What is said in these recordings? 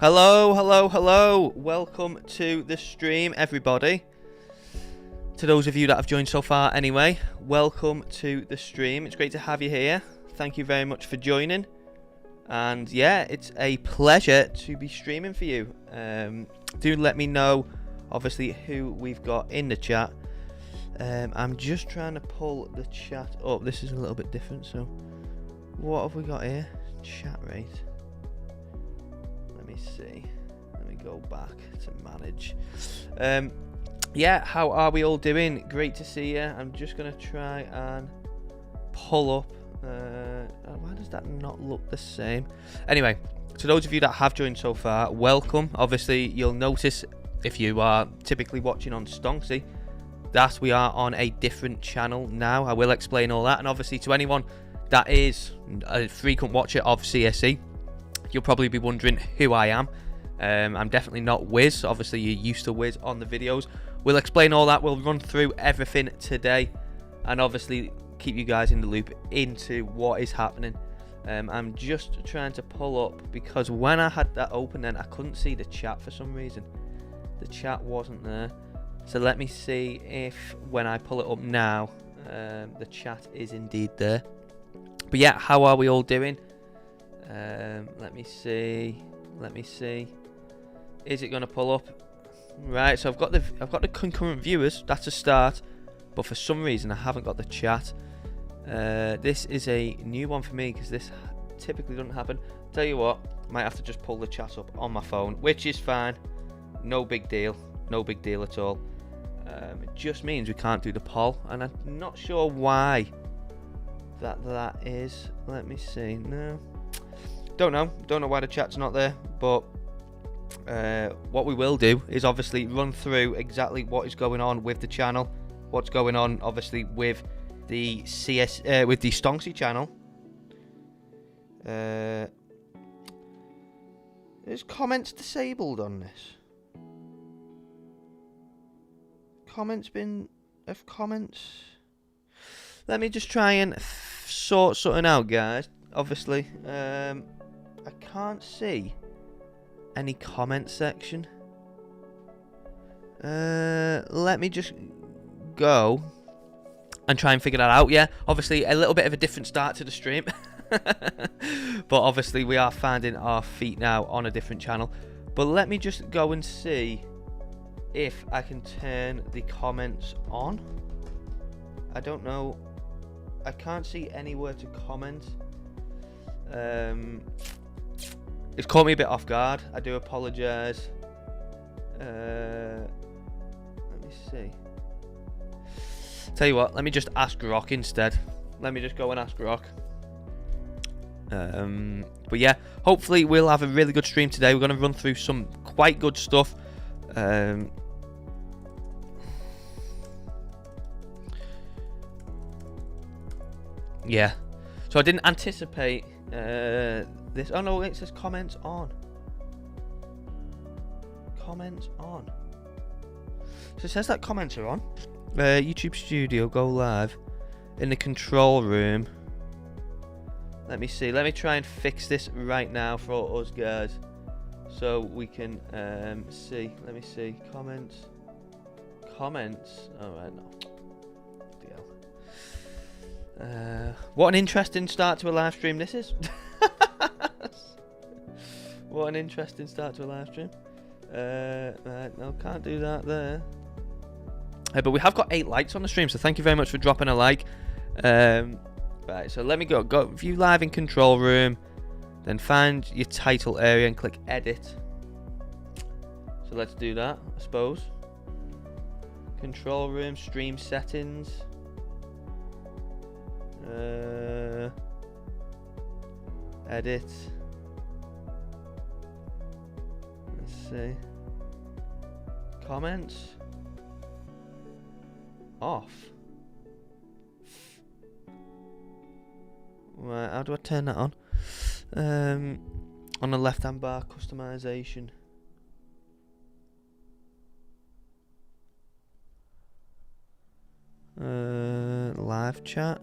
Hello, hello, hello. Welcome to the stream, everybody. To those of you that have joined so far anyway, welcome to the stream. It's great to have you here. Thank you very much for joining. And yeah, it's a pleasure to be streaming for you. Do let me know, obviously, who we've got in the chat. I'm just trying to pull the chat up. This is a little bit different, so what have we got here? Chat rate. Let me see. Let me go back to manage. Yeah, how are we all doing? Great to see you. I'm just going to try and pull up. Why does that not look the same? Anyway, to those of you that have joined so far, welcome. Obviously, you'll notice if you are typically watching on STONKSY, that we are on a different channel now. I will explain all that. And obviously, to anyone that is a frequent watcher of CSE, you'll probably be wondering who I am. I'm definitely not Wiz. Obviously, you're used to Wiz on the videos. We'll explain all that. We'll run through everything today, and obviously keep you guys in the loop into what is happening. I'm just trying to pull up, because when I had that open, then I couldn't see the chat for some reason. The chat wasn't there. So let me see if when I pull it up now, the chat is indeed there. But yeah, how are we all doing? Let me see. Is it going to pull up? Right, so I've got the concurrent viewers. That's a start, but for some reason I haven't got the chat. This is a new one for me, because this typically doesn't happen. Tell you what, might have to just pull the chat up on my phone, which is fine. No big deal. No big deal at all. It just means we can't do the poll, and I'm not sure why that is. Let me see. No, don't know why the chat's not there, but what we will do is obviously run through exactly what is going on with the channel, what's going on obviously with the with the STONKSY channel. Is comments disabled on this? Comments. Let me just try and sort something out, guys. Obviously, I can't see any comment section. Let me just go and try and figure that out. Yeah, obviously a little bit of a different start to the stream. But obviously we are finding our feet now on a different channel. But let me just go and see if I can turn the comments on. I don't know. I can't see anywhere to comment. It's caught me a bit off guard. I do apologise. Let me see. Tell you what, let me just ask Rock instead. Let me just go and ask Rock. But yeah, hopefully we'll have a really good stream today. We're going to run through some quite good stuff. Yeah, so I didn't anticipate this. Oh no, it says comments on. Comments on. So it says that comments are on. YouTube Studio, go live in the control room. Let me see. Let me try and fix this right now for us guys, so we can see. Let me see. Comments. All right, no. What an interesting start to a live stream this is. What an interesting start to a live stream. Right, no, can't do that there. But we have got 8 likes on the stream, so thank you very much for dropping a like. Right, so let me go view live in control room, then find your title area and click edit. So let's do that, I suppose. Control room, stream settings. Edit. Let's see. Comments. Off. Right, how do I turn that on? On the left hand bar, customization. Live chat.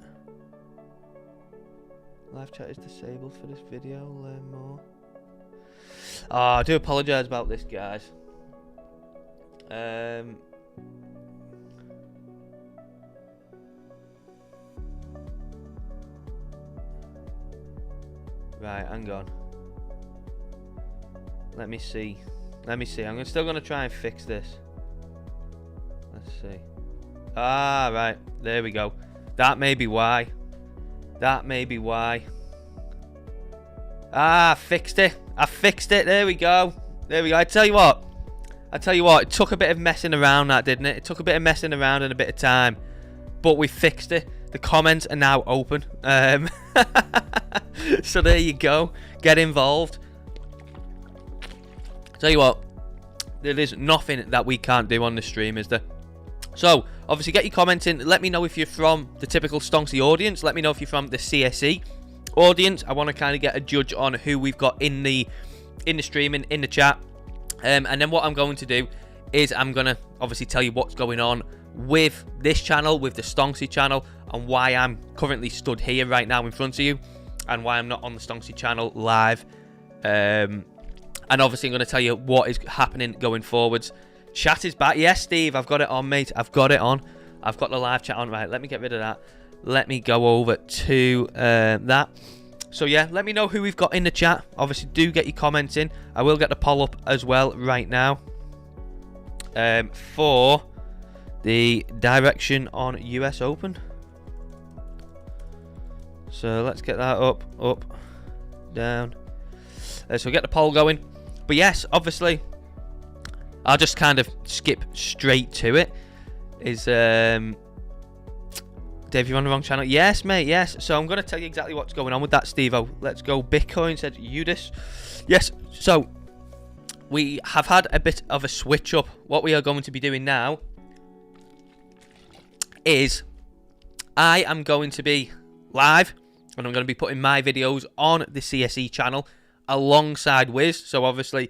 Live chat is disabled for this video. Learn more. Oh, I do apologise about this, guys. Right, hang on. Let me see. I'm still going to try and fix this. Let's see. Ah, right. There we go. That may be why. Ah, I fixed it. There we go. I tell you what. It took a bit of messing around, that, didn't it? It took a bit of messing around and a bit of time. But we fixed it. The comments are now open. So there you go. Get involved. Tell you what. There is nothing that we can't do on the stream, is there? So, obviously, get your comments in. Let me know if you're from the typical Stonksy audience. Let me know if you're from the CSE audience. I want to kind of get a judge on who we've got in the streaming, in the chat. And then what I'm going to do is I'm going to obviously tell you what's going on with this channel, with the Stonksy channel, and why I'm currently stood here right now in front of you, and why I'm not on the Stonksy channel live. And obviously I'm going to tell you what is happening going forwards. Chat is back. Yes, Steve, I've got it on, mate. I've got it on. I've got the live chat on. Right, let me get rid of that. Let me go over to that. So, yeah, let me know who we've got in the chat. Obviously, do get your comments in. I will get the poll up as well right now. For the direction on US Open. So, let's get that up, down. So, get the poll going. But, yes, obviously, I'll just kind of skip straight to it. Dave, you're on the wrong channel. Yes, mate, yes. So I'm going to tell you exactly what's going on with that, Steve-O. Let's go. Bitcoin, said Udis. Yes, so we have had a bit of a switch up. What we are going to be doing now is I am going to be live, and I'm going to be putting my videos on the CSE channel alongside Wiz. So obviously,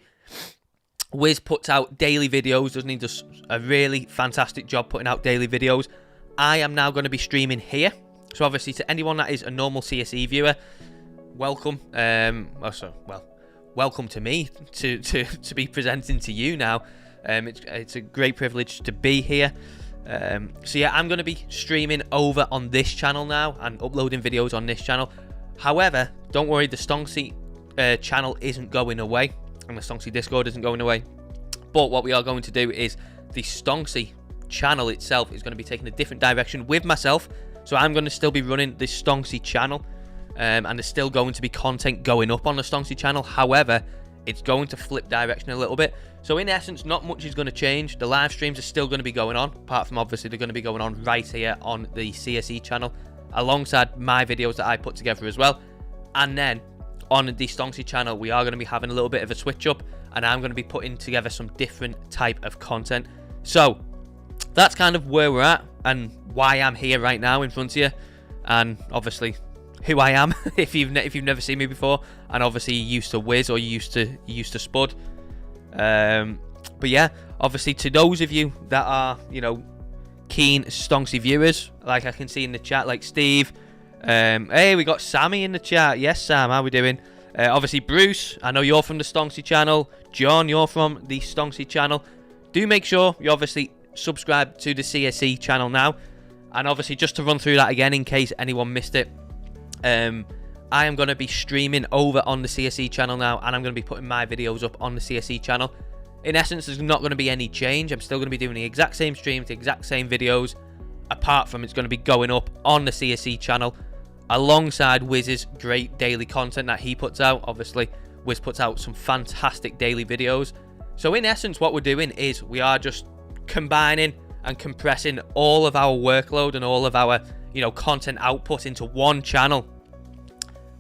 Wiz puts out daily videos, doesn't he? Does a really fantastic job putting out daily videos. I am now going to be streaming here. So obviously, to anyone that is a normal CSE viewer, welcome. Welcome to me to be presenting to you now. It's a great privilege to be here. So yeah, I'm going to be streaming over on this channel now and uploading videos on this channel. However, don't worry, the Stonksy channel isn't going away, and the Stonksy Discord isn't going away. But what we are going to do is the Stonksy channel itself is going to be taking a different direction with myself. So I'm going to still be running the Stonksy channel, and there's still going to be content going up on the Stonksy channel. However, it's going to flip direction a little bit. So in essence, not much is going to change. The live streams are still going to be going on, apart from obviously they're going to be going on right here on the CSE channel alongside my videos that I put together as well. And then on the Stonksy channel, we are going to be having a little bit of a switch up, and I'm going to be putting together some different type of content. So that's kind of where we're at and why I'm here right now in front of you, and obviously who I am if you've never seen me before, and obviously you used to Wiz or you used to Spud. But yeah, obviously to those of you that are, you know, keen Stonksy viewers, like I can see in the chat, like Steve. Hey, we got Sammy in the chat. Yes, Sam, how we doing? Obviously Bruce, I know you're from the Stonksy channel. John, you're from the Stonksy channel. Do make sure you obviously subscribe to the CSE channel now. And obviously, just to run through that again in case anyone missed it, I am going to be streaming over on the CSE channel now, and I'm going to be putting my videos up on the CSE channel. In essence, there's not going to be any change. I'm still going to be doing the exact same streams, the exact same videos, apart from it's going to be going up on the CSE channel alongside Wiz's great daily content that he puts out. Obviously, Wiz puts out some fantastic daily videos. So in essence, what we're doing is we are just combining and compressing all of our workload and all of our, you know, content output into one channel,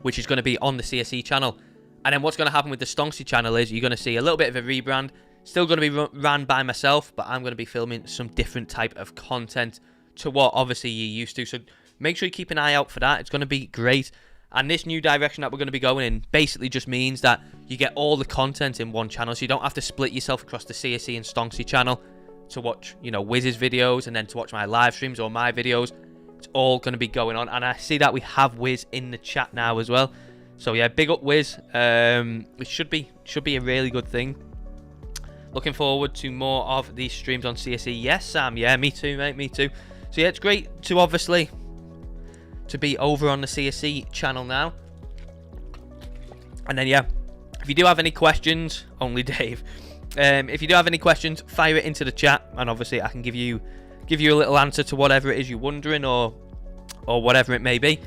which is going to be on the CSE channel. And then what's going to happen with the Stonksy channel is you're going to see a little bit of a rebrand. Still going to be ran by myself, but I'm going to be filming some different type of content to what obviously you're used to. So make sure you keep an eye out for that. It's going to be great. And this new direction that we're going to be going in basically just means that you get all the content in one channel, so you don't have to split yourself across the CSE and Stonksy channel to watch, you know, Wiz's videos and then to watch my live streams or my videos. It's all going to be going on. And I see that we have Wiz in the chat now as well. So yeah, big up Wiz. It should be a really good thing. Looking forward to more of these streams on CSE. Yes, Sam. Yeah, me too, mate. Me too. So yeah, it's great to obviously to be over on the CSE channel now. And then yeah, if you do have any questions, only Dave. If you do have any questions, fire it into the chat, and obviously I can give you a little answer to whatever it is you're wondering, or whatever it may be.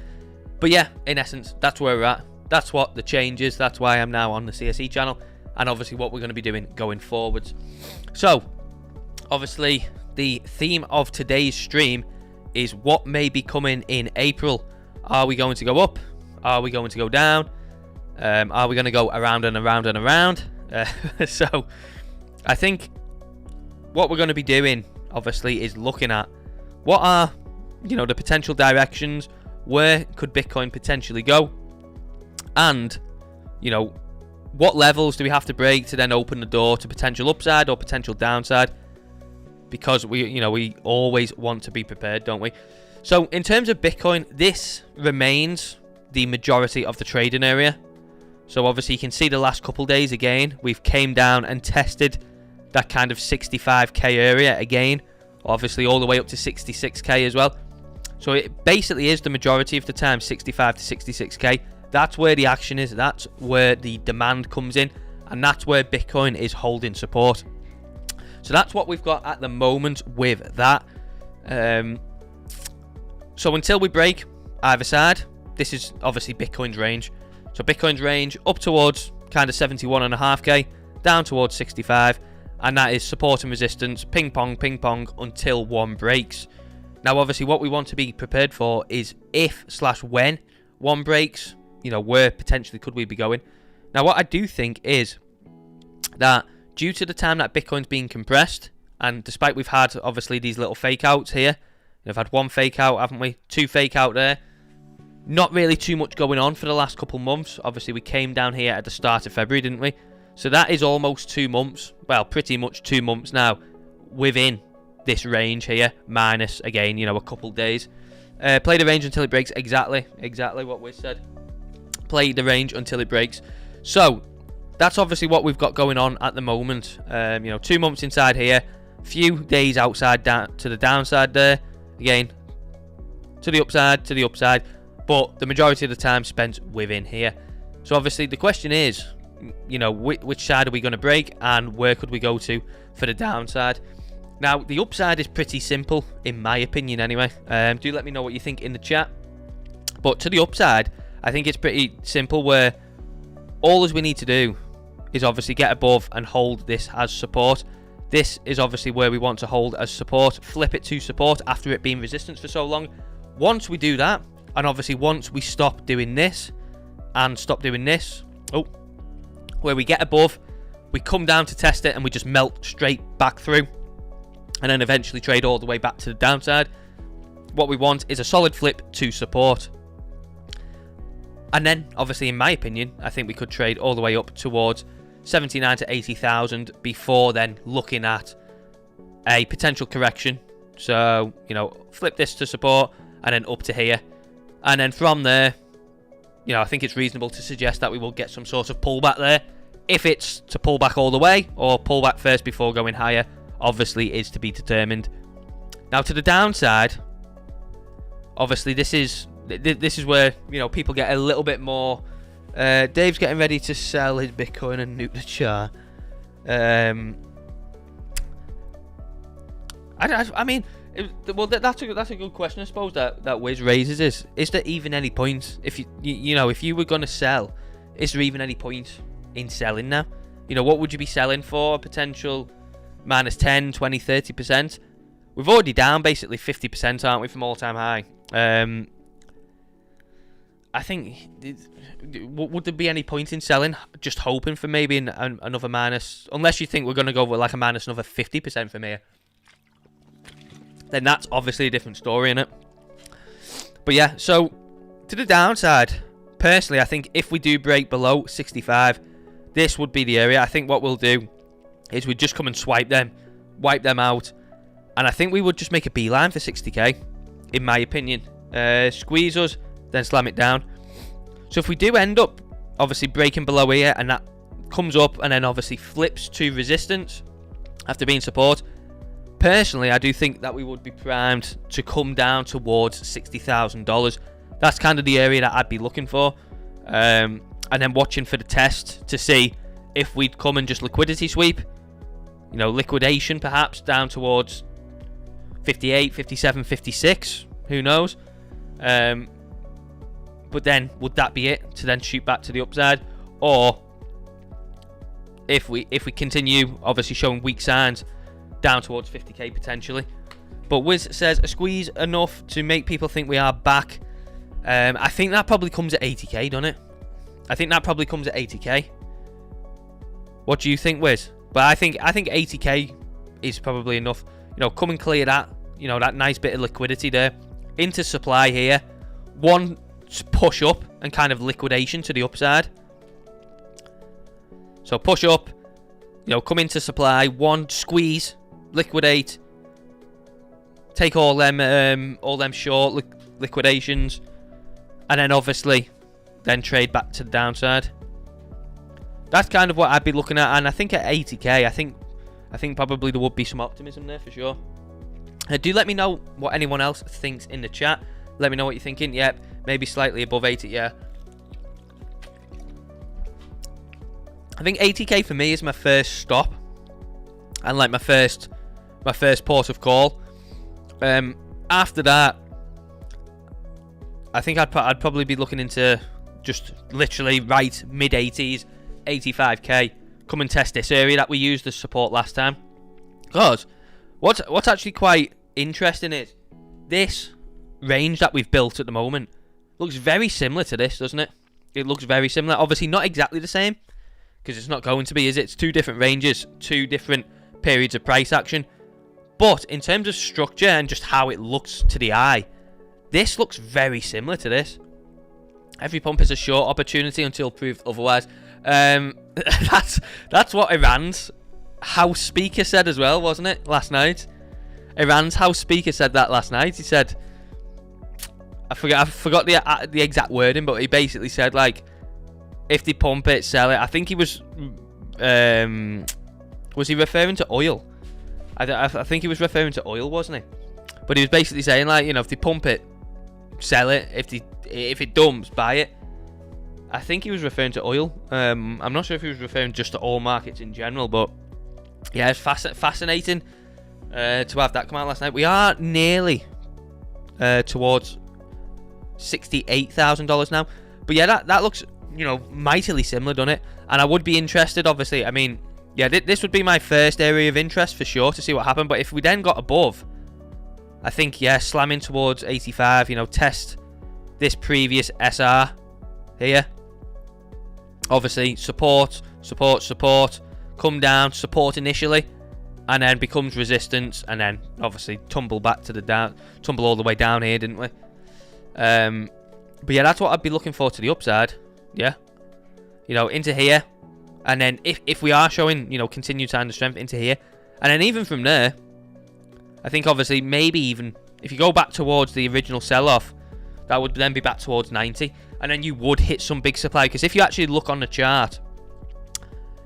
But yeah, in essence, that's where we're at. That's what the change is. That's why I'm now on the CSE channel, and obviously what we're going to be doing going forwards. So obviously the theme of today's stream is what may be coming in April. Are we going to go up? Are we going to go down? Are we going to go around and around and around? So I think what we're going to be doing obviously is looking at what are, you know, the potential directions, where could Bitcoin potentially go, and, you know, what levels do we have to break to then open the door to potential upside or potential downside, because we always want to be prepared, don't we? So in terms of Bitcoin, this remains the majority of the trading area. So obviously you can see the last couple days again, we've came down and tested that kind of 65k area again, obviously all the way up to 66k as well. So it basically is the majority of the time 65 to 66k. That's where the action is, that's where the demand comes in, and that's where Bitcoin is holding support. So that's what we've got at the moment with that. So until we break either side, this is obviously Bitcoin's range. So Bitcoin's range up towards kind of 71.5k, down towards 65, and that is support and resistance, ping pong until one breaks. Now obviously what we want to be prepared for is if/when one breaks, you know, where potentially could we be going. Now what I do think is that due to the time that Bitcoin's being compressed, and despite we've had obviously these little fake outs here, we've had one fake out, haven't we? Two fake out there. Not really too much going on for the last couple months. Obviously we came down here at the start of February, didn't we? So that is almost 2 months. Well, pretty much 2 months now within this range here, minus again, you know, a couple days. Play the range until it breaks. Exactly what we said. Play the range until it breaks. So that's obviously what we've got going on at the moment. You know, 2 months inside here, few days outside down to the downside there, again to the upside, but the majority of the time spent within here. So obviously the question is, you know, which side are we going to break, and where could we go to for the downside? Now the upside is pretty simple in my opinion anyway. Do let me know what you think in the chat. But to the upside, I think it's pretty simple, where all we need to do is obviously get above and hold this as support. This is obviously where we want to hold as support, flip it to support after it being resistance for so long. Once we do that, and obviously once we stop doing this and stop doing this, where we get above, we come down to test it and we just melt straight back through, and then eventually trade all the way back to the downside. What we want is a solid flip to support. And then obviously in my opinion, I think we could trade all the way up towards 79 to 80,000 before then looking at a potential correction. So, you know, flip this to support and then up to here. And then from there, you know, I think it's reasonable to suggest that we will get some sort of pullback there. If it's to pull back all the way or pull back first before going higher, obviously is to be determined. Now to the downside, obviously this is where, you know, people get a little bit more. Dave's getting ready to sell his Bitcoin and nuke the chart. I mean, well, that's a good question, I suppose, that Wiz raises. Is there even any point if you know, if you were going to sell, is there even any point in selling now? You know, what would you be selling for? A potential minus 10, 20, 30%? We've already down basically 50%, aren't we, from all-time high? I think, would there be any point in selling, just hoping for maybe another minus, unless you think we're going to go with like a minus another 50% from here? Then that's obviously a different story, innit? But yeah, so to the downside, personally, I think if we do break below 65, this would be the area. I think what we'll do is we'd just come and wipe them out, and I think we would just make a beeline for 60k, in my opinion. Squeeze us, then slam it down. So if we do end up obviously breaking below here, and that comes up and then obviously flips to resistance after being support. Personally, I do think that we would be primed to come down towards $60,000. That's kind of the area that I'd be looking for, and then watching for the test to see if we'd come and just liquidity sweep, you know, liquidation perhaps down towards 58, 57, 56, who knows. But then would that be it to then shoot back to the upside? Or if we continue obviously showing weak signs, down towards 50k potentially. But Wiz says a squeeze enough to make people think we are back. I think that probably comes at 80k, doesn't it? I think that probably comes at 80k. What do you think, Wiz? But I think 80k is probably enough. You know, come and clear that. You know, that nice bit of liquidity there into supply here. One push up and kind of liquidation to the upside. So push up. You know, come into supply. One squeeze, liquidate. Take all them short liquidations, and then obviously then trade back to the downside. That's kind of what I'd be looking at, and I think at 80k, I think probably there would be some optimism there for sure. Do let me know what anyone else thinks in the chat. Let me know what you're thinking. Yep, maybe slightly above 80. Yeah, I think 80k for me is my first stop, and like my first port of call. After that, I think I'd probably be looking into just literally right mid 80s, 85k. Come and test this area that we used as support last time. Because what's actually quite interesting is this range that we've built at the moment looks very similar to this, doesn't it? It looks very similar. Obviously not exactly the same, because it's not going to be, is it? It's two different ranges, two different periods of price action. But in terms of structure and just how it looks to the eye, this looks very similar to this. Every pump is a short opportunity until proved otherwise. That's what Iran's house speaker said as well, wasn't it? Last night, Iran's house speaker said that last night. He said, I forgot the exact wording, but he basically said like, if they pump it, sell it. I think he was he referring to oil? I think he was referring to oil, wasn't he? But he was basically saying like, you know, if they pump it, sell it. If it dumps, buy it. I think he was referring to oil. I'm not sure if he was referring just to oil markets in general, but yeah, it's fascinating to have that come out last night. We are nearly towards $68,000 now, but yeah, that looks, you know, mightily similar, doesn't it? And I would be interested, obviously. I mean, yeah, this would be my first area of interest for sure to see what happened. But if we then got above, I think, yeah, slamming towards 85, you know, test this previous SR here. Obviously, support, come down, support initially, and then becomes resistance, and then obviously tumble all the way down here, didn't we? But yeah, that's what I'd be looking for to the upside. Yeah, you know, into here, and then if we are showing, you know, continued sign of strength into here, and then even from there, I think obviously maybe even if you go back towards the original sell-off, that would then be back towards 90, and then you would hit some big supply. Because if you actually look on the chart,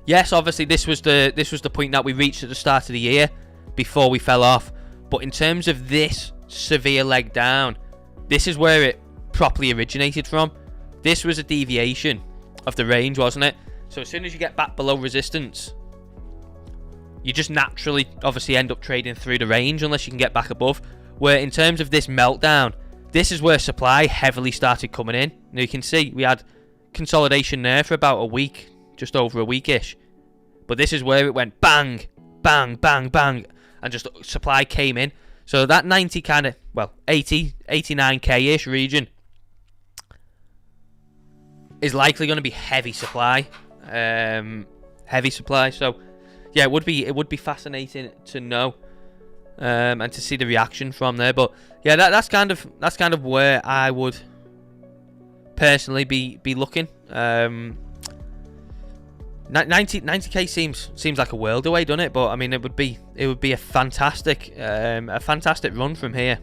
yes, obviously this was the point that we reached at the start of the year before we fell off. But in terms of this severe leg down, this is where it properly originated from. This was a deviation of the range, wasn't it? So as soon as you get back below resistance, you just naturally obviously end up trading through the range unless you can get back above. Where in terms of this meltdown, this is where supply heavily started coming in. Now you can see we had consolidation there for about a week, just over a weekish. But this is where it went bang, bang, bang, bang, and just supply came in. So that 90 kind of, well, 80, 89k-ish region is likely going to be heavy supply. Heavy supply. So yeah, it would be fascinating to know and to see the reaction from there. But yeah, that's kind of where I would personally be looking. 90k seems like a world away, doesn't it? But I mean, it would be a fantastic run from here.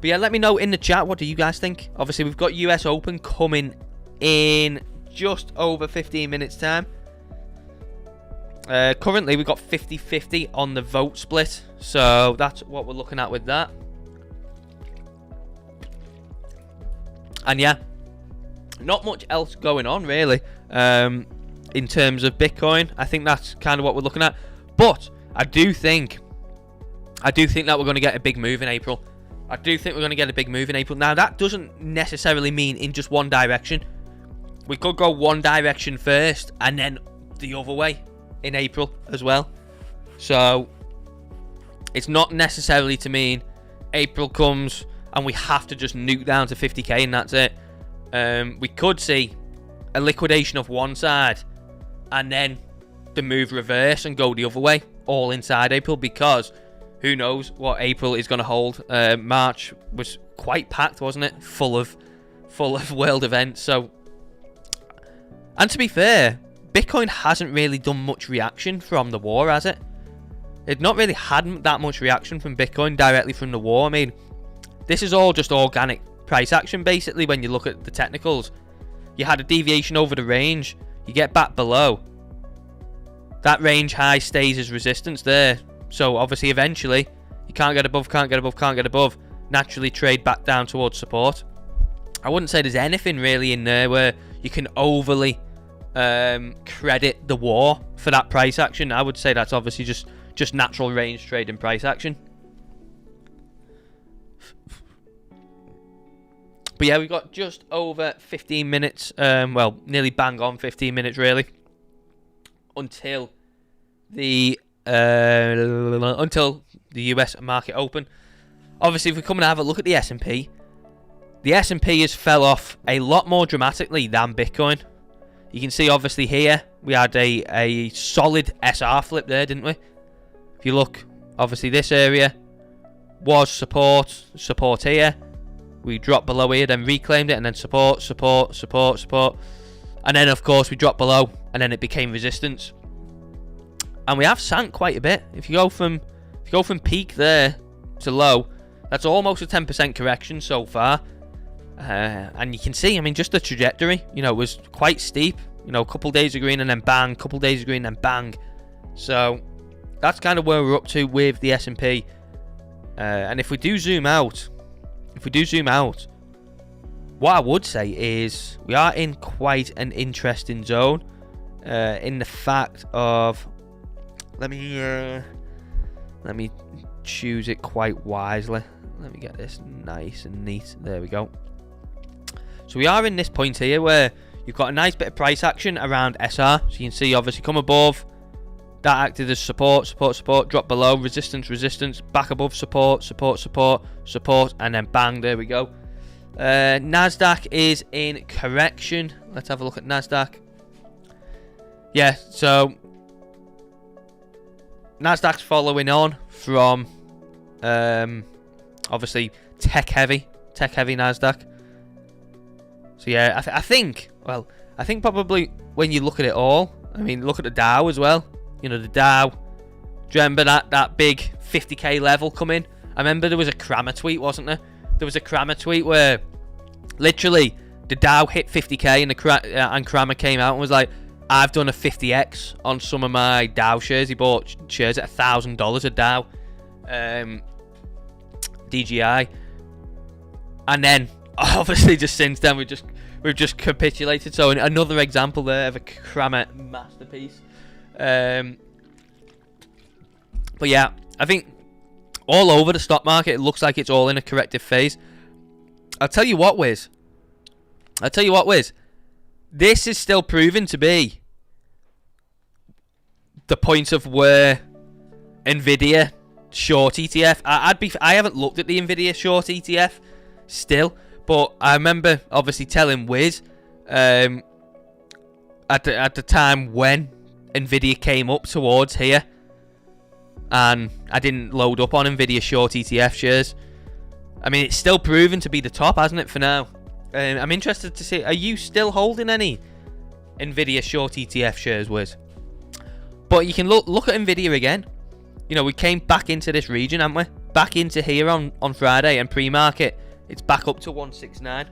But yeah, let me know in the chat, what do you guys think? Obviously, we've got US Open coming in just over 15 minutes time. Currently we've got 50-50 on the vote split, so that's what we're looking at with that. And yeah, not much else going on really in terms of Bitcoin. I think that's kind of what we're looking at, but I do think that we're going to get a big move in April. Now that doesn't necessarily mean in just one direction. We could go one direction first and then the other way in April as well. So it's not necessarily to mean April comes and we have to just nuke down to 50k and that's it. We could see a liquidation of one side and then the move reverse and go the other way, all inside April, because who knows what April is going to hold. March was quite packed, wasn't it? Full of world events. So, and to be fair, Bitcoin hasn't really done much reaction from the war, has it? It not really had that much reaction from Bitcoin directly from the war. I mean, this is all just organic price action basically. When you look at the technicals, you had a deviation over the range, you get back below that range high, stays as resistance there. So obviously eventually you can't get above, naturally trade back down towards support. I wouldn't say there's anything really in there where you can overly credit the war for that price action. I would say that's obviously just natural range trading price action. But yeah, we've got just over 15 minutes, well, nearly bang on 15 minutes really, until the US market open. Obviously, if we come and have a look at the S&P, the S&P has fell off a lot more dramatically than Bitcoin. You can see obviously here we had a solid SR flip there, didn't we? If you look, obviously this area was support here. We dropped below here, then reclaimed it, and then support, and then of course we dropped below, and then it became resistance. And we have sank quite a bit. If you go from peak there to low, that's almost a 10% correction so far. And you can see, I mean, just the trajectory, you know, was quite steep. You know, a couple days of green and then bang, couple days of green and then bang. So that's kind of where we're up to with the S&P. And if we do zoom out, what I would say is we are in quite an interesting zone. In the fact of, let me choose it quite wisely. Let me get this nice and neat. There we go. So we are in this point here where you've got a nice bit of price action around SR. So you can see obviously come above, that acted as support, drop below, resistance, back above, support, and then bang, there we go. Nasdaq is in correction. Let's have a look at Nasdaq. Yeah, so Nasdaq's following on from obviously tech heavy Nasdaq. So yeah, I think probably when you look at it all, I mean, look at the Dow as well. You know, the Dow, do you remember that big 50k level come in? I remember there was a Kramer tweet, wasn't there? There was a Kramer tweet where literally the Dow hit 50k and Kramer came out and was like, I've done a 50x on some of my Dow shares. He bought shares at $1,000 a Dow, DGI, and then obviously just since then we've just capitulated. So another example there of a Kramer masterpiece. But yeah, I think all over the stock market it looks like it's all in a corrective phase. I'll tell you what, Wiz. This is still proven to be the point of where Nvidia short ETF. I haven't looked at the Nvidia short ETF still, but I remember obviously telling Wiz at the time when Nvidia came up towards here, and I didn't load up on Nvidia short ETF shares. I mean, it's still proven to be the top, hasn't it, for now? I'm interested to see, are you still holding any Nvidia short ETF shares, Wiz? But you can look at Nvidia again. You know, we came back into this region, haven't we? Back into here on Friday, and pre-market, it's back up to 169.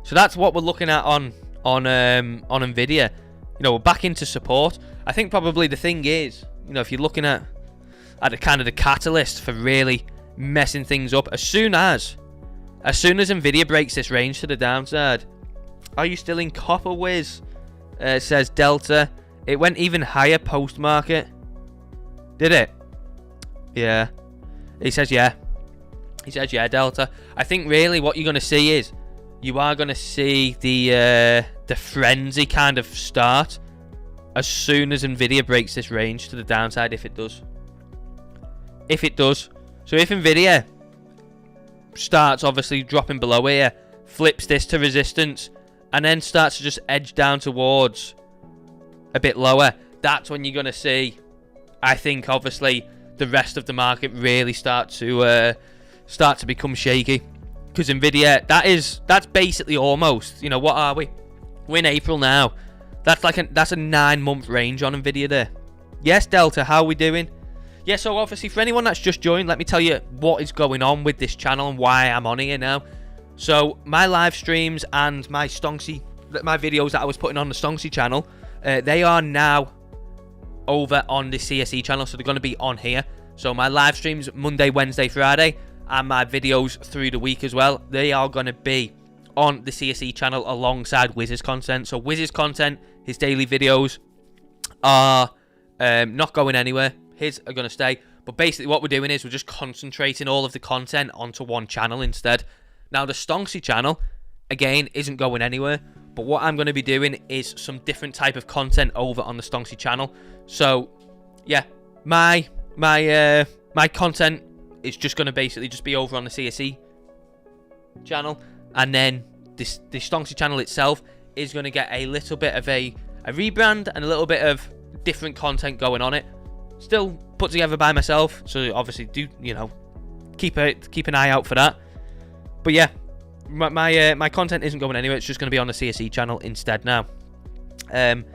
So that's what we're looking at on Nvidia. You know, we're back into support. I think probably the thing is, you know, if you're looking at the kind of the catalyst for really messing things up, as soon as Nvidia breaks this range to the downside. Are you still in copper, Wiz? Says Delta. It went even higher post market. Did it? Yeah. He says yeah. He says yeah, Delta. I think really what you're going to see is you are going to see the frenzy kind of start as soon as Nvidia breaks this range to the downside, if it does. If it does. So if Nvidia starts obviously dropping below here, flips this to resistance, and then starts to just edge down towards a bit lower, that's when you're going to see, I think, obviously, the rest of the market really start to become shaky. Because Nvidia, that's basically almost, you know, what are we? We're in April now. That's a 9-month range on Nvidia there. Yes, Delta, how are we doing? Yeah, so obviously for anyone that's just joined, let me tell you what is going on with this channel and why I'm on here now. So my live streams and my STONKSY, my videos that I was putting on the STONKSY channel, they are now over on the CSE channel, so they're going to be on here. So my live streams Monday, Wednesday, Friday, and my videos through the week as well, they are going to be on the CSE channel alongside Wiz's content. So Wiz's content, his daily videos, are not going anywhere. His are going to stay. But basically what we're doing is we're just concentrating all of the content onto one channel instead. Now the STONKSY channel, again, isn't going anywhere. But what I'm going to be doing is some different type of content over on the STONKSY channel. So, yeah, my content is just going to basically just be over on the CSE channel. And then the STONKSY channel itself is going to get a little bit of a rebrand and a little bit of different content going on it. Still put together by myself, so obviously do, you know, keep an eye out for that. But yeah, my content isn't going anywhere. It's just going to be on the CSE channel instead now. And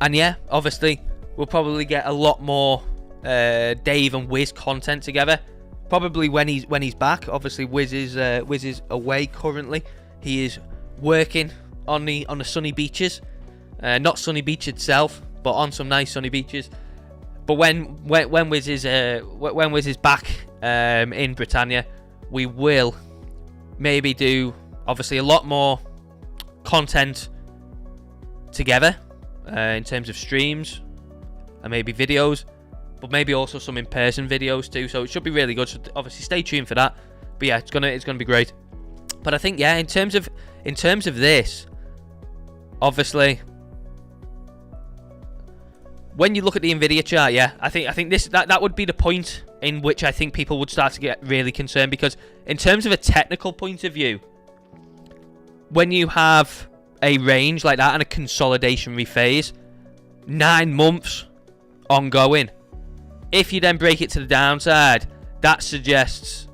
yeah, obviously we'll probably get a lot more Dave and Wiz content together. Probably when he's back. Obviously Wiz is away currently. He is working on the sunny beaches, not Sunny Beach itself, but on some nice sunny beaches. But when Wiz is back in Britannia, we will maybe do obviously a lot more content together in terms of streams and maybe videos, but maybe also some in-person videos too. So it should be really good. So obviously stay tuned for that. But yeah, it's gonna be great. But I think yeah, in terms of this, obviously, when you look at the Nvidia chart, yeah, I think that would be the point in which I think people would start to get really concerned, because in terms of a technical point of view, when you have a range like that and a consolidationary phase, 9 months ongoing, if you then break it to the downside, that suggests,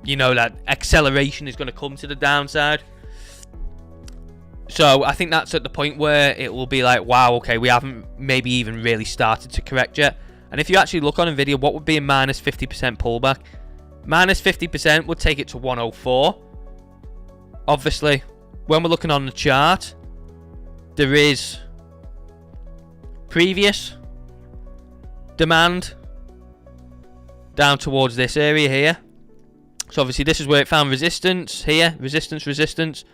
you know, that acceleration is going to come to the downside. So I think that's at the point where it will be like, wow, okay, we haven't maybe even really started to correct yet. And if you actually look on Nvidia, what would be a minus 50% pullback? Minus 50% would take it to 104. Obviously, when we're looking on the chart, there is previous demand down towards this area here. So obviously this is where it found resistance here, resistance,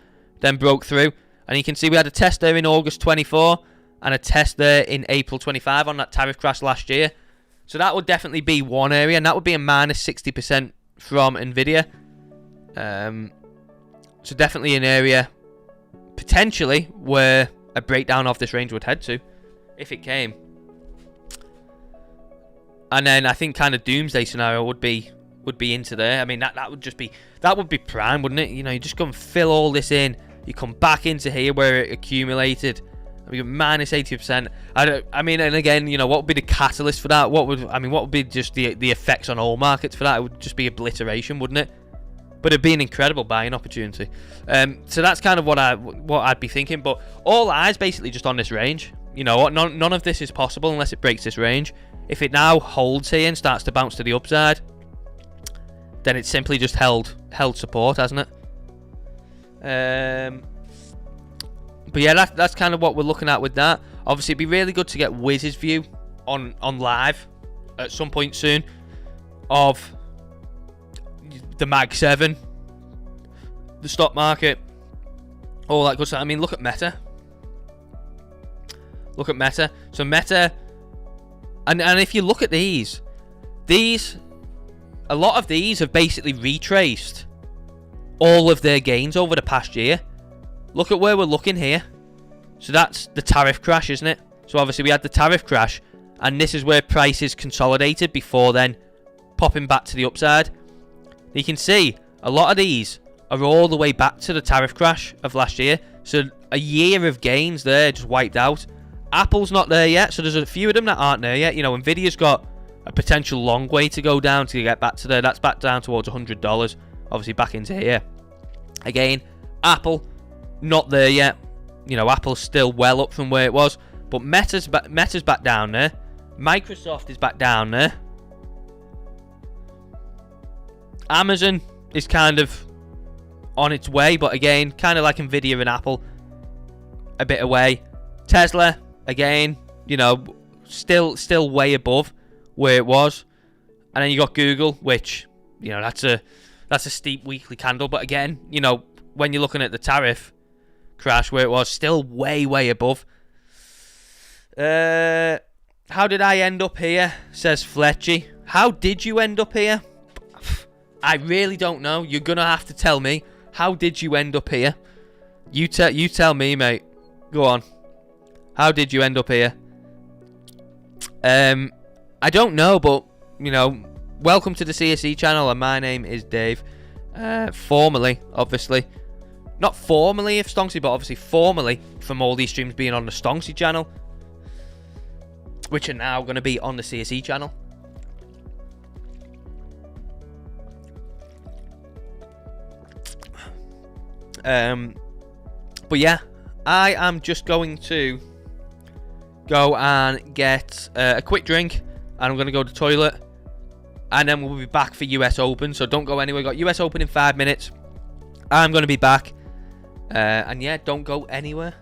then broke through. And you can see we had a test there in August 24 and a test there in April 25 on that tariff crash last year. So that would definitely be one area, and that would be a minus 60% from Nvidia. So definitely an area potentially where a breakdown of this range would head to if it came. And then I think kind of doomsday scenario would be into there. I mean, that would be prime, wouldn't it? You know, you just go and fill all this in. You come back into here where it accumulated. We got minus 80%. I mean, and again, you know, what would be the catalyst for that? What would be just the effects on all markets for that? It would just be obliteration, wouldn't it? But it'd be an incredible buying opportunity. So that's kind of what I'd be thinking. But all eyes basically just on this range. You know, none of this is possible unless it breaks this range. If it now holds here and starts to bounce to the upside, then it's simply just held support, hasn't it? But yeah, that's kind of what we're looking at with that. Obviously, it'd be really good to get Wiz's view on live at some point soon of the Mag 7, the stock market, all that good stuff. I mean, look at Meta. Look at Meta. So Meta, and if you look at these, a lot of these have basically retraced all of their gains over the past year. Look at where we're looking here. So that's the tariff crash, isn't it? So obviously we had the tariff crash, and this is where prices consolidated before then popping back to the upside. You can see a lot of these are all the way back to the tariff crash of last year. So a year of gains there just wiped out. Apple's not there yet, so there's a few of them that aren't there yet. You know, Nvidia's got a potential long way to go down to get back to there. That's back down towards $100, obviously back into here. Again, Apple, not there yet. You know, Apple's still well up from where it was, but Meta's back down there. Microsoft is back down there. Amazon is kind of on its way, but again, kind of like Nvidia and Apple, a bit away. Tesla, again, you know, still way above where it was. And then you got Google, which, you know, that's a steep weekly candle, but again, you know, when you're looking at the tariff crash where it was, still way above. How did I end up here, says Fletchy. How did you end up here? I really don't know. You're gonna have to tell me. How did you end up here? You tell me, mate. Go on. How did you end up here? I don't know, but you know, welcome to the CSE channel, and my name is Dave. Formerly, obviously, not formally of STONKSY, but obviously formerly from all these streams being on the STONKSY channel, which are now going to be on the CSE channel. But yeah, I am just going to go and get a quick drink, and I'm going to go to the toilet, and then we'll be back for US Open, so don't go anywhere. Got US Open in 5 minutes. I'm going to be back, and yeah, don't go anywhere.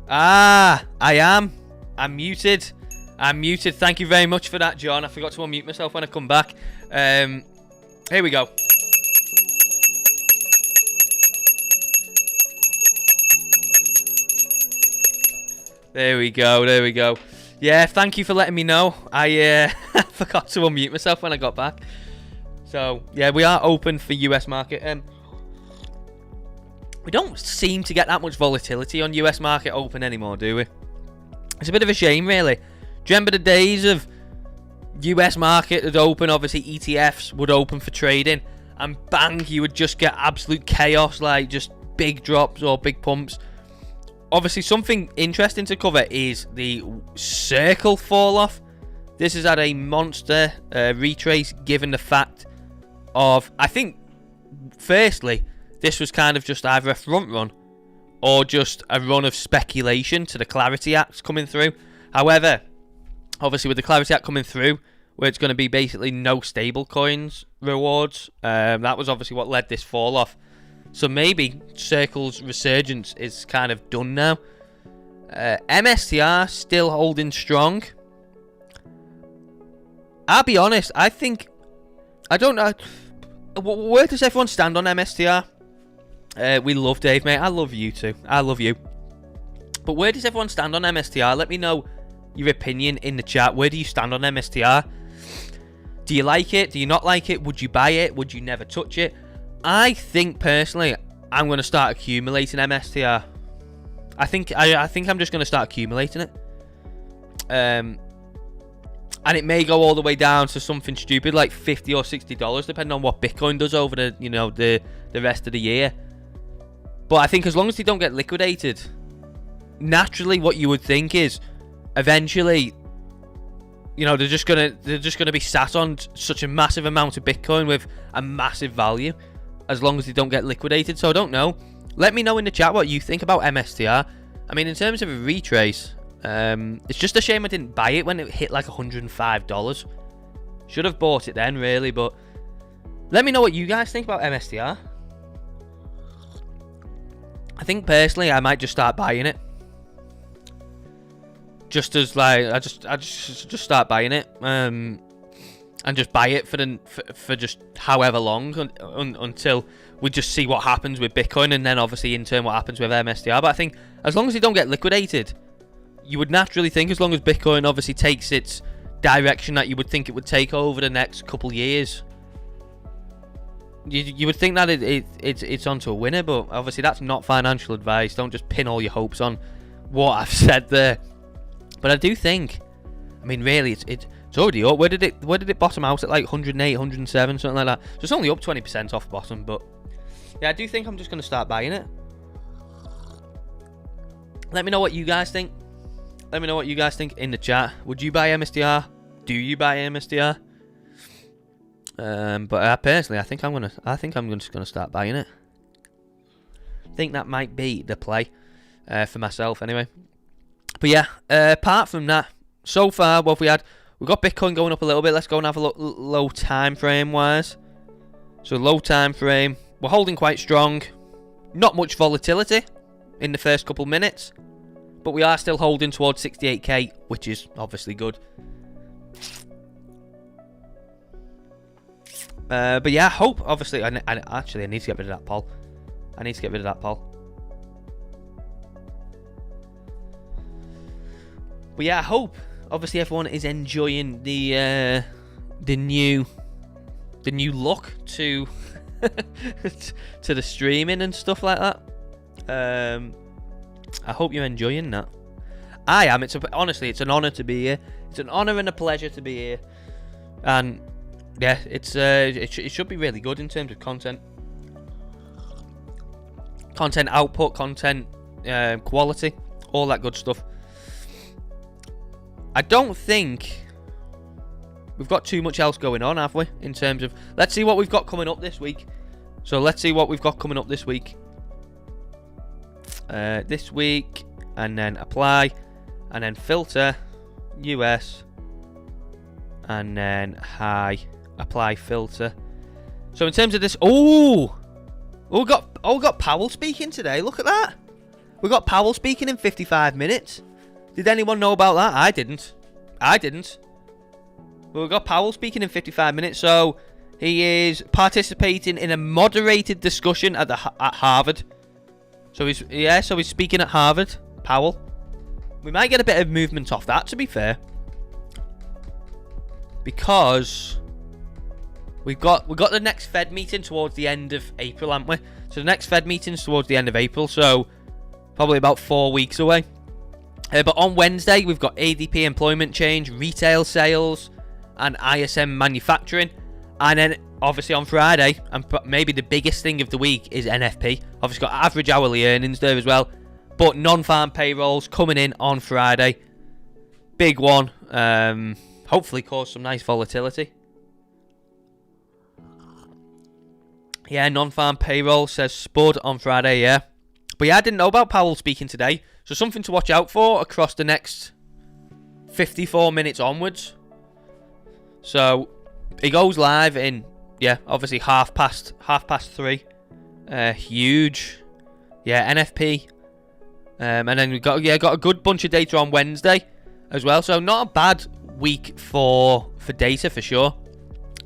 Ah, I am. I'm muted. I'm muted. Thank you very much for that, John. I forgot to unmute myself when I come back. Here we go. There we go. There we go. Yeah, thank you for letting me know. I forgot to unmute myself when I got back. So, yeah, we are open for US market. We don't seem to get that much volatility on US market open anymore, do we? It's a bit of a shame, really. Do you remember the days of US market would open, obviously ETFs would open for trading, and bang, you would just get absolute chaos, like just big drops or big pumps. Obviously, something interesting to cover is the Circle fall off. This has had a monster retrace, given the fact of, I think, firstly, this was kind of just either a front run or just a run of speculation to the Clarity Act coming through. However, obviously with the Clarity Act coming through, where it's going to be basically no stable coins rewards, that was obviously what led this fall off. So maybe Circle's resurgence is kind of done now. MSTR still holding strong. I'll be honest, I don't know, where does everyone stand on MSTR? We love Dave, mate. I love you too. I love you. But where does everyone stand on MSTR? Let me know your opinion in the chat. Where do you stand on MSTR? Do you like it? Do you not like it? Would you buy it? Would you never touch it? I think personally, I'm going to start accumulating MSTR. I think I'm just going to start accumulating it. And it may go all the way down to something stupid like $50 or $60, depending on what Bitcoin does over the rest of the year. But I think as long as they don't get liquidated, naturally what you would think is eventually, they're just gonna be sat on such a massive amount of Bitcoin with a massive value, as long as they don't get liquidated. So I don't know. Let me know in the chat what you think about MSTR. I mean, in terms of a retrace, it's just a shame I didn't buy it when it hit like $105. Should have bought it then, really. But let me know what you guys think about MSTR. I think personally, I might just start buying it. Just as like, I just start buying it, and just buy it for just however long until we just see what happens with Bitcoin, and then obviously in turn what happens with MSTR. But I think as long as they don't get liquidated, you would naturally think, as long as Bitcoin obviously takes its direction that you would think it would take over the next couple years, you would think that it's onto a winner. But obviously that's not financial advice. Don't just pin all your hopes on what I've said there. But I do think, I mean, really, it's already up. Where did it bottom out at? Like 108, 107, something like that. So it's only up 20% off bottom. But yeah, I do think I'm just going to start buying it. Let me know what you guys think. Let me know what you guys think in the chat. Would you buy MSTR? Do you buy MSTR? But personally, I think I'm just gonna start buying it. I think that might be the play for myself, anyway. But yeah, apart from that, so far what we had, we've got Bitcoin going up a little bit. Let's go and have a look low time frame wise. So low time frame, we're holding quite strong. Not much volatility in the first couple minutes, but we are still holding towards 68k, which is obviously good. But yeah, I hope, obviously, I need to get rid of that poll. I need to get rid of that poll. But yeah, I hope, obviously, everyone is enjoying the new look to to the streaming and stuff like that. I hope you're enjoying that. I am. Honestly, it's an honour to be here. It's an honour and a pleasure to be here. And yeah, it should be really good in terms of content output, content quality, all that good stuff. I don't think we've got too much else going on, have we? In terms of, let's see what we've got coming up this week. So let's see what we've got coming up this week. This week, and then apply, and then filter, US, and then high, apply filter. So in terms of this, we got Powell speaking today. Look at that. We got Powell speaking in 55 minutes. Did anyone know about that? I didn't. But we got Powell speaking in 55 minutes, so he is participating in a moderated discussion at Harvard. So he's speaking at Harvard, Powell. We might get a bit of movement off that, to be fair, because we've got the next Fed meeting towards the end of April, haven't we? So the next Fed meeting's towards the end of April, so probably about 4 weeks away. But on Wednesday, we've got ADP employment change, retail sales, and ISM manufacturing. And then, obviously, on Friday, and maybe the biggest thing of the week is NFP. Obviously, got average hourly earnings there as well. But non-farm payrolls coming in on Friday. Big one. Hopefully cause some nice volatility. Yeah, non-farm payroll says Spud on Friday, yeah. But yeah, I didn't know about Powell speaking today. So something to watch out for across the next 54 minutes onwards. So he goes live in, yeah, obviously half past 3. Huge. Yeah, NFP. And then we got a good bunch of data on Wednesday as well. So not a bad week for data for sure.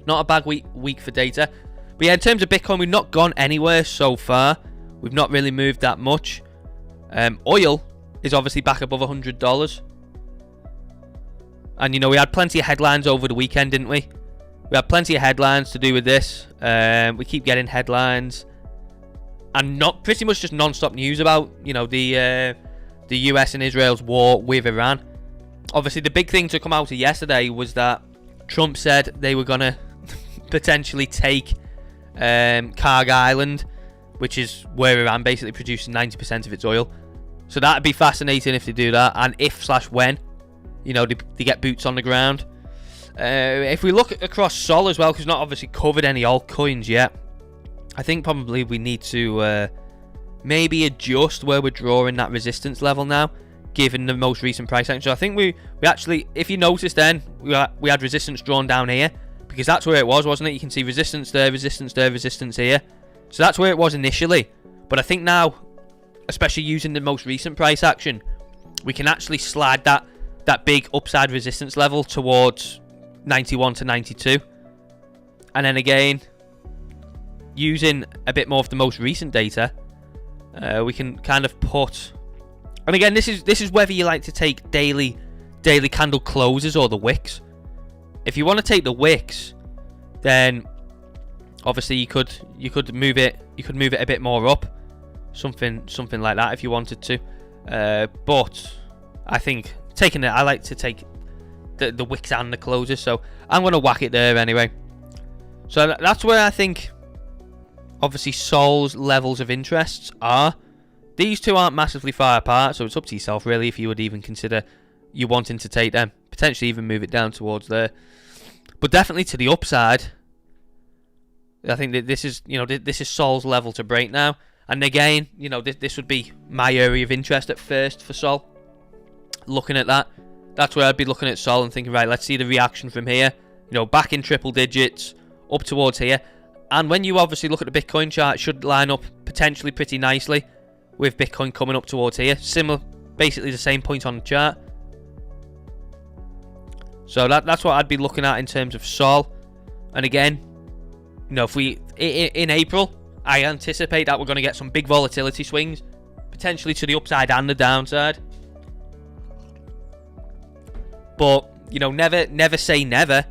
Not a bad week for data. But yeah, in terms of Bitcoin, we've not gone anywhere so far. We've not really moved that much. Oil is obviously back above $100. And, you know, we had plenty of headlines over the weekend, didn't we? We had plenty of headlines to do with this. We keep getting headlines. And not pretty much just non-stop news about, you know, the US and Israel's war with Iran. Obviously, the big thing to come out of yesterday was that Trump said they were going to potentially take Karg Island, which is where Iran basically produces 90% of its oil. So that'd be fascinating if they do that, and if/when, you know, they get boots on the ground. If we look across Sol as well, because not obviously covered any altcoins yet, I think probably we need to maybe adjust where we're drawing that resistance level now, given the most recent price action. So I think we actually, if you notice, then we had resistance drawn down here, because that's where it was, wasn't it? You can see resistance there, resistance there, resistance here. So that's where it was initially. But I think now, especially using the most recent price action, we can actually slide that big upside resistance level towards 91 to 92. And then again, using a bit more of the most recent data, we can kind of put... And again, this is whether you like to take daily candle closes or the wicks. If you want to take the wicks, then obviously you could move it a bit more up, something like that if you wanted to. But I think I like to take the wicks and the closes, so I'm going to whack it there anyway. So that's where I think obviously Sol's levels of interests are. These two aren't massively far apart, so it's up to yourself really if you would even consider you wanting to take them. Potentially even move it down towards there. But definitely to the upside, I think that this is Sol's level to break now. And again, you know, this would be my area of interest at first for Sol. Looking at that, that's where I'd be looking at Sol and thinking, right, let's see the reaction from here. You know, back in triple digits, up towards here. And when you obviously look at the Bitcoin chart, it should line up potentially pretty nicely with Bitcoin coming up towards here. Similar, basically the same point on the chart. So that's what I'd be looking at in terms of Sol. And again, you know, if we in April, I anticipate that we're going to get some big volatility swings, potentially to the upside and the downside. But you know, never say never.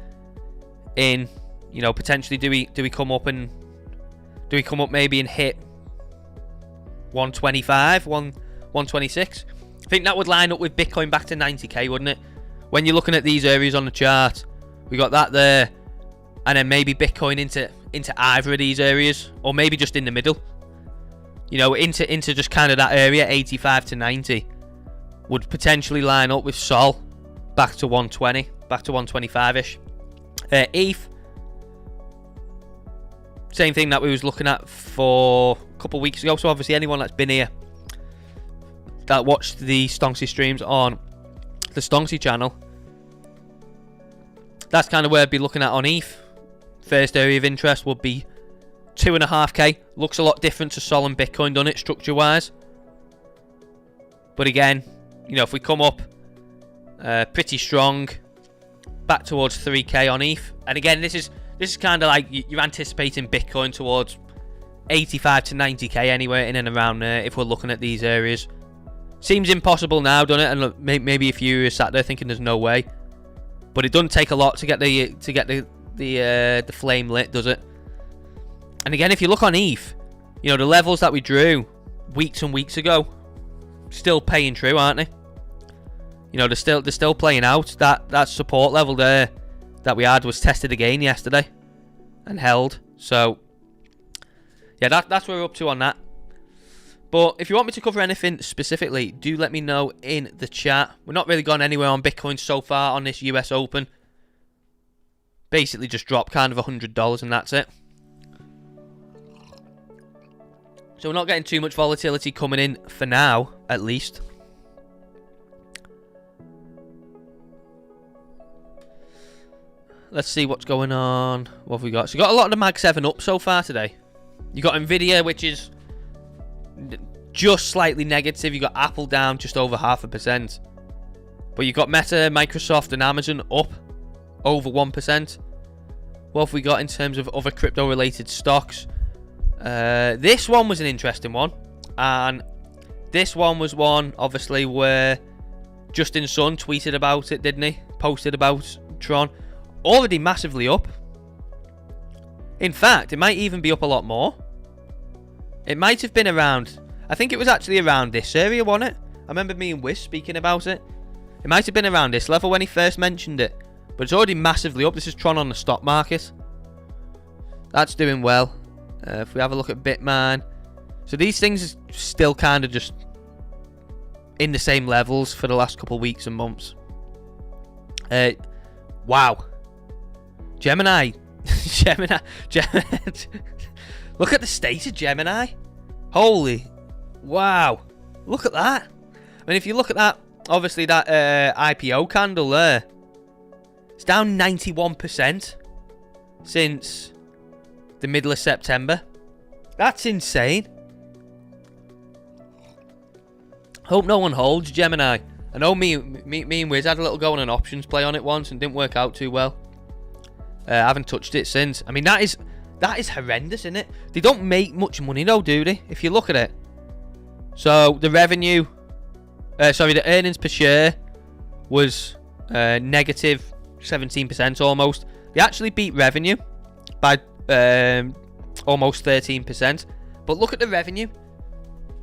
In, you know, potentially do we come up maybe and hit 125, 126? I think that would line up with Bitcoin back to 90k, wouldn't it? When you're looking at these areas on the chart, we got that there, and then maybe Bitcoin into either of these areas, or maybe just in the middle. You know, into just kind of that area, 85 to 90, would potentially line up with Sol back to 120, back to 125ish. ETH, same thing that we was looking at for a couple of weeks ago. So obviously anyone that's been here that watched the STONKSY streams on the STONKSY channel, that's kind of where I'd be looking at on ETH. First area of interest would be 2.5k. Looks a lot different to Sol and Bitcoin, done it structure wise. But again, you know, if we come up pretty strong, back towards 3k on ETH, and again, this is kind of like you're anticipating Bitcoin towards 85 to 90k anywhere in and around there. If we're looking at these areas, seems impossible now, doesn't it? And look, maybe if you sat there thinking there's no way, but it doesn't take a lot to get the flame lit, does it? And again, if you look on ETH, you know, the levels that we drew weeks and weeks ago still paying true, aren't they? You know, they're still playing out. That support level there that we had was tested again yesterday and held. So yeah, that's where we're up to on that. But if you want me to cover anything specifically, do let me know in the chat. We're not really gone anywhere on Bitcoin so far on this US Open. Basically just dropped kind of $100 and that's it. So we're not getting too much volatility coming in for now, at least. Let's see what's going on. What have we got? So we got a lot of the Mag 7 up so far today. You got Nvidia, which is just slightly negative. You got Apple down just over 0.5%. But you got Meta, Microsoft and Amazon up over 1%. What have we got in terms of other crypto related stocks? This one was an interesting one, and this one was one obviously where Justin Sun tweeted about it, didn't he? Posted about Tron. Already massively up. In fact, it might even be up a lot more. It might have been around, I think it was actually around this area, wasn't it? I remember me and Wiz speaking about it. It might have been around this level when he first mentioned it, but it's already massively up. This is Tron on the stock market. That's doing well. If we have a look at Bitman, so these things are still kind of just in the same levels for the last couple of weeks and months. Wow. Gemini. Look at the state of Gemini. Holy. Wow. Look at that. I mean, if you look at that, obviously that IPO candle there, it's down 91% since the middle of September. That's insane. Hope no one holds Gemini. I know me and Wiz had a little go on an options play on it once and didn't work out too well. I haven't touched it since. I mean, that is horrendous, isn't it? They don't make much money though, do they? If you look at it. So the revenue, the earnings per share was negative 17% almost. They actually beat revenue by almost 13%. But look at the revenue.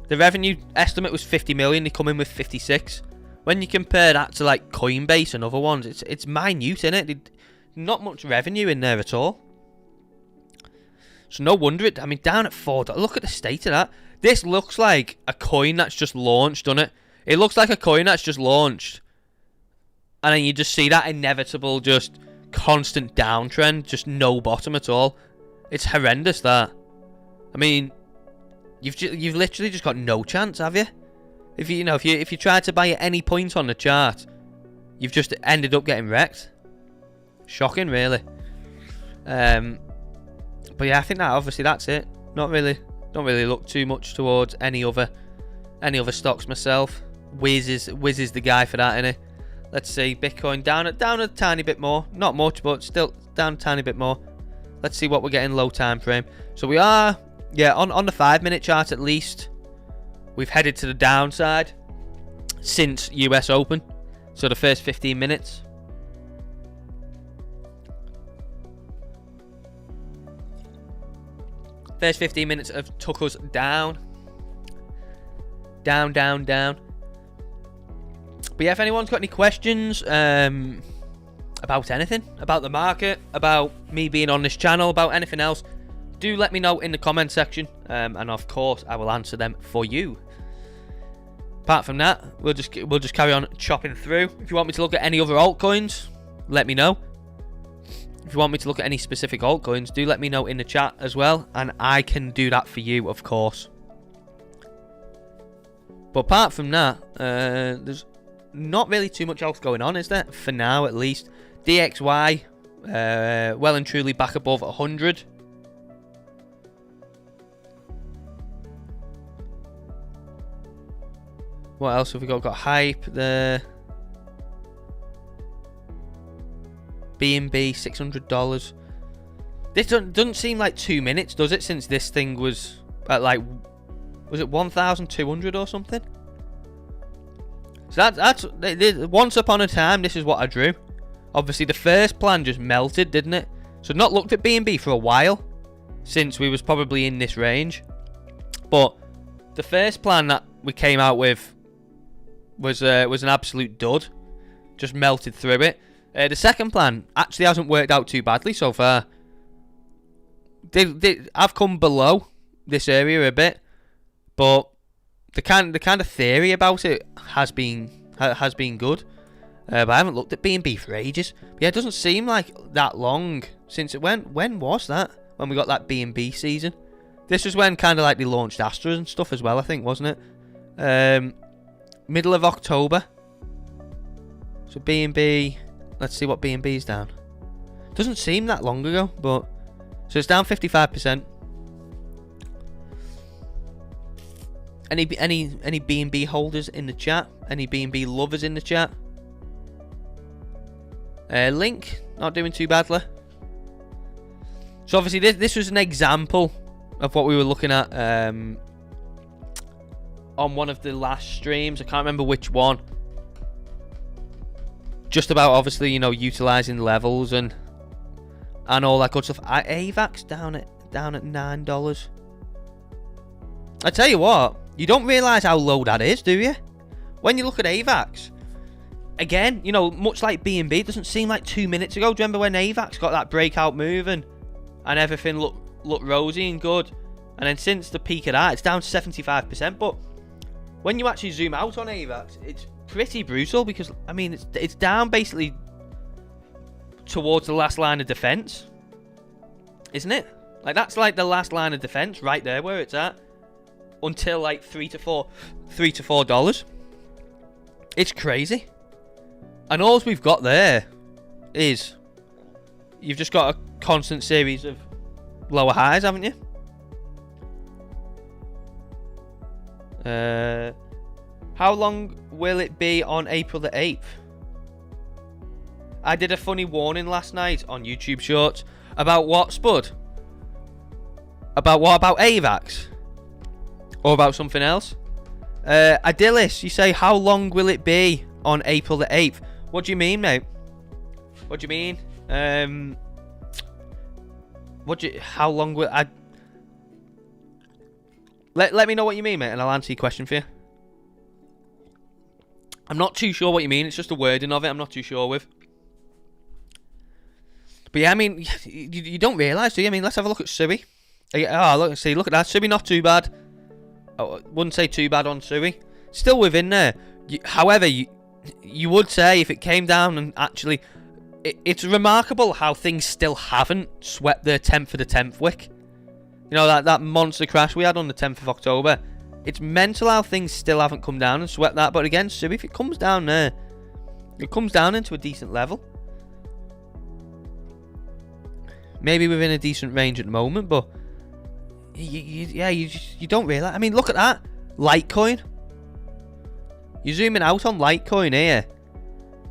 The revenue estimate was 50 million. They come in with 56. When you compare that to like Coinbase and other ones, it's minute, isn't it? Not much revenue in there at all. So no wonder it. I mean, down at $4. Look at the state of that. This looks like a coin that's just launched, doesn't it? It looks like a coin that's just launched, and then you just see that inevitable, just constant downtrend, just no bottom at all. It's horrendous. That. I mean, you've literally just got no chance, have you? If you try to buy at any point on the chart, you've just ended up getting wrecked. Shocking, really. But yeah, I think that obviously that's it. Don't really look too much towards any other stocks myself. Wiz is the guy for that, innit? Let's see, Bitcoin down a tiny bit more, not much, but still down a tiny bit more. Let's see what we're getting low time frame. So we are, yeah, on the 5-minute chart at least. We've headed to the downside since US Open. So the first 15 minutes. First 15 minutes have took us down. Down. But yeah, if anyone's got any questions about anything, about the market, about me being on this channel, about anything else, do let me know in the comment section, and of course I will answer them for you. Apart from that, we'll just carry on chopping through. If you want me to look at any other altcoins, let me know. If you want me to look at any specific altcoins, do let me know in the chat as well, and I can do that for you, of course. But apart from that, there's not really too much else going on, is there? For now, at least. DXY, well and truly back above 100. What else have we got? We've got hype there. B&B, $600. This doesn't seem like 2 minutes, does it? Since this thing was at like, was it 1,200 or something? So that's once upon a time. This is what I drew. Obviously, the first plan just melted, didn't it? So I've not looked at B&B for a while, since we was probably in this range. But the first plan that we came out with was an absolute dud. Just melted through it. The second plan actually hasn't worked out too badly so far. I've come below this area a bit, but the kind of theory about it has been good. But I haven't looked at B&B for ages. But yeah, it doesn't seem like that long since it went. When was that? When we got that B&B season? This was when kind of like they launched Astra and stuff as well, I think, wasn't it? Middle of October. So B&B. Let's see what B&B's down. Doesn't seem that long ago, but so it's down 55%. Any B&B holders in the chat? Any B&B lovers in the chat? Link not doing too badly. So obviously this was an example of what we were looking at on one of the last streams. I can't remember which one. Just about obviously, you know, utilizing levels and all that good stuff. AVAX down at $9. I tell you what, you don't realise how low that is, do you? When you look at AVAX, again, you know, much like B&B, it doesn't seem like 2 minutes ago. Do you remember when AVAX got that breakout move and everything looked rosy and good? And then since the peak of that, it's down 75%. But when you actually zoom out on AVAX, it's pretty brutal because, I mean, it's down basically towards the last line of defense, isn't it? Like, that's like the last line of defense right there where it's at until like $3 to $4. It's crazy. And all we've got there is you've just got a constant series of lower highs, haven't you? How long will it be on April the 8th? I did a funny warning last night on YouTube Shorts. About what, Spud? About what? About AVAX? Or about something else? Adillis, you say, how long will it be on April the 8th? What do you mean, mate? What do you mean? How long will I... Let me know what you mean, mate, and I'll answer your question for you. I'm not too sure what you mean. It's just the wording of it I'm not too sure with. But yeah, I mean, you don't realise, do you? I mean, let's have a look at Sui. Oh, look at that. Sui not too bad. I wouldn't say too bad on Sui. Still within there. However, you would say if it came down and actually... It's remarkable how things still haven't swept their 10th for the 10th wick. You know, that monster crash we had on the 10th of October. It's mental how things still haven't come down and swept that. But again, Sui, if it comes down there, it comes down into a decent level. Maybe within a decent range at the moment, but... you don't realise. I mean, look at that. Litecoin. You're zooming out on Litecoin here.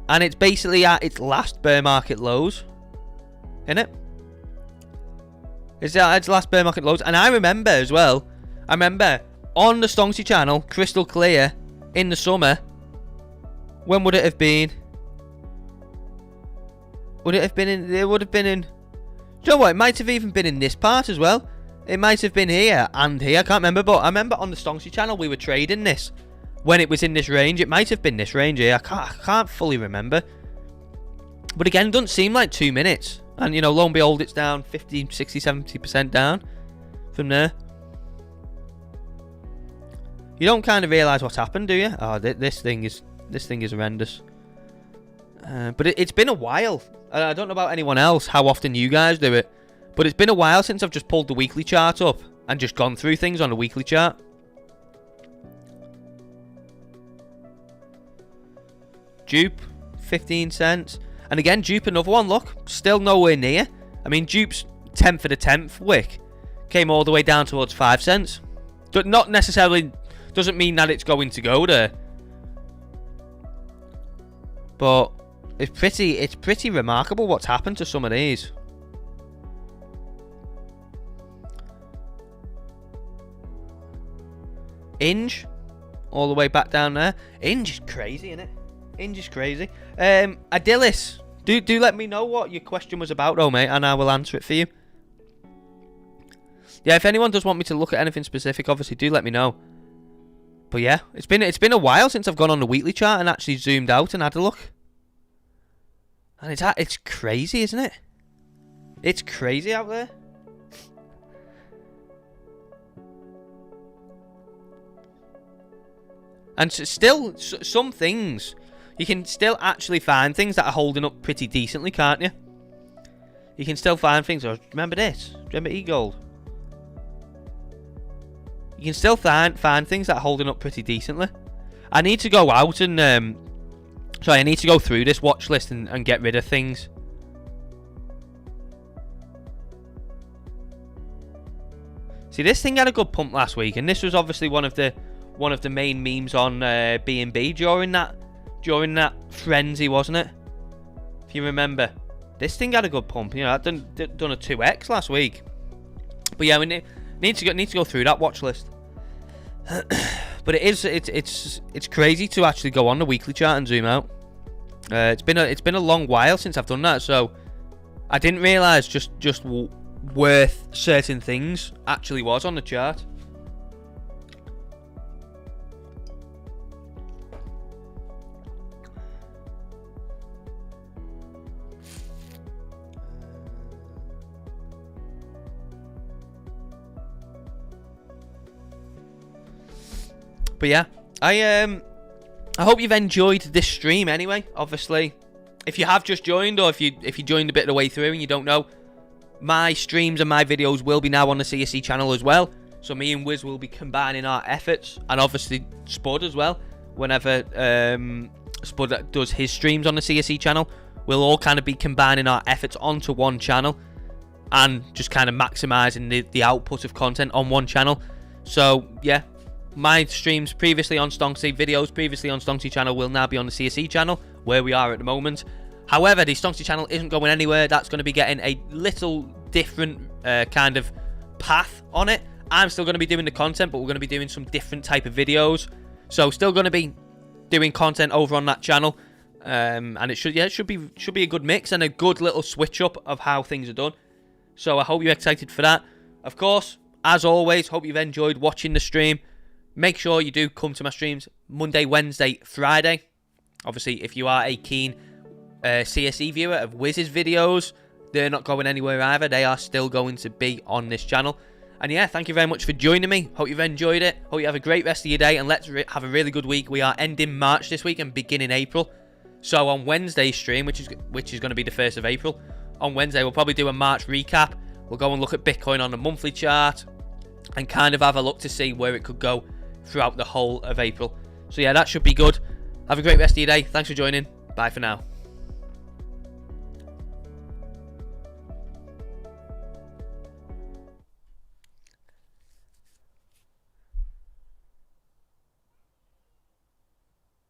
And it's basically at its last bear market lows. Isn't it? It's at its last bear market lows. And I remember as well. I remember on the STONKSY channel, crystal clear, in the summer. When would it have been? Would it have been in... It would have been in... Do you know what? It might have even been in this part as well. It might have been here and here. I can't remember. But I remember on the STONKSY channel we were trading this. When it was in this range. It might have been this range here. I can't fully remember. But again, it doesn't seem like 2 minutes. And, you know, lo and behold, it's down 50, 60, 70% down from there. You don't kind of realise what's happened, do you? Oh, this thing is horrendous. But it's been a while. I don't know about anyone else, how often you guys do it. But it's been a while since I've just pulled the weekly chart up and just gone through things on the weekly chart. Dupe, 15 cents. And again, Dupe, another one, look. Still nowhere near. I mean, Dupe's 10th for the 10th wick came all the way down towards 5 cents. Not necessarily... Doesn't mean that it's going to go there. But it's pretty remarkable what's happened to some of these. Inge, all the way back down there. Inge is crazy, isn't it? Inge is crazy. Adilis, do let me know what your question was about, though, mate, and I will answer it for you. Yeah, if anyone does want me to look at anything specific, obviously do let me know. But yeah, it's been a while since I've gone on the weekly chart and actually zoomed out and had a look. And it's crazy, isn't it? It's crazy out there. And still, some things, you can still actually find things that are holding up pretty decently, can't you? You can still find things. Oh, remember this? Remember E-Gold? You can still find things that are holding up pretty decently. I need to go out and... I need to go through this watch list and get rid of things. See, this thing had a good pump last week, and this was obviously one of the main memes on B&B during that frenzy, wasn't it? If you remember, this thing had a good pump. You know, I'd done a 2x last week. But yeah, we need to go through that watch list. But it's crazy to actually go on the weekly chart and zoom out. It's been a long while since I've done that, so I didn't realise just worth certain things actually was on the chart. But yeah, I hope you've enjoyed this stream anyway. Obviously, if you have just joined, or if you joined a bit of the way through and you don't know, my streams and my videos will be now on the CSE channel as well. So me and Wiz will be combining our efforts, and obviously Spud as well. Whenever Spud does his streams on the CSE channel, we'll all kind of be combining our efforts onto one channel and just kind of maximising the output of content on one channel. So yeah, my streams previously on STONKSY, videos previously on STONKSY channel will now be on the CSE channel, where we are at the moment. However, the STONKSY channel isn't going anywhere. That's going to be getting a little different kind of path on it. I'm still going to be doing the content, but we're going to be doing some different type of videos. So still going to be doing content over on that channel. And it should be a good mix and a good little switch up of how things are done. So I hope you're excited for that. Of course, as always, hope you've enjoyed watching the stream. Make sure you do come to my streams Monday, Wednesday, Friday. Obviously, if you are a keen CSE viewer of Wiz's videos, they're not going anywhere either. They are still going to be on this channel. And yeah, thank you very much for joining me. Hope you've enjoyed it. Hope you have a great rest of your day. And let's have a really good week. We are ending March this week and beginning April. So on Wednesday's stream, which is going to be the 1st of April, on Wednesday we'll probably do a March recap. We'll go and look at Bitcoin on the monthly chart and kind of have a look to see where it could go throughout the whole of April. So yeah, that should be good. Have a great rest of your day. Thanks for joining. Bye for now.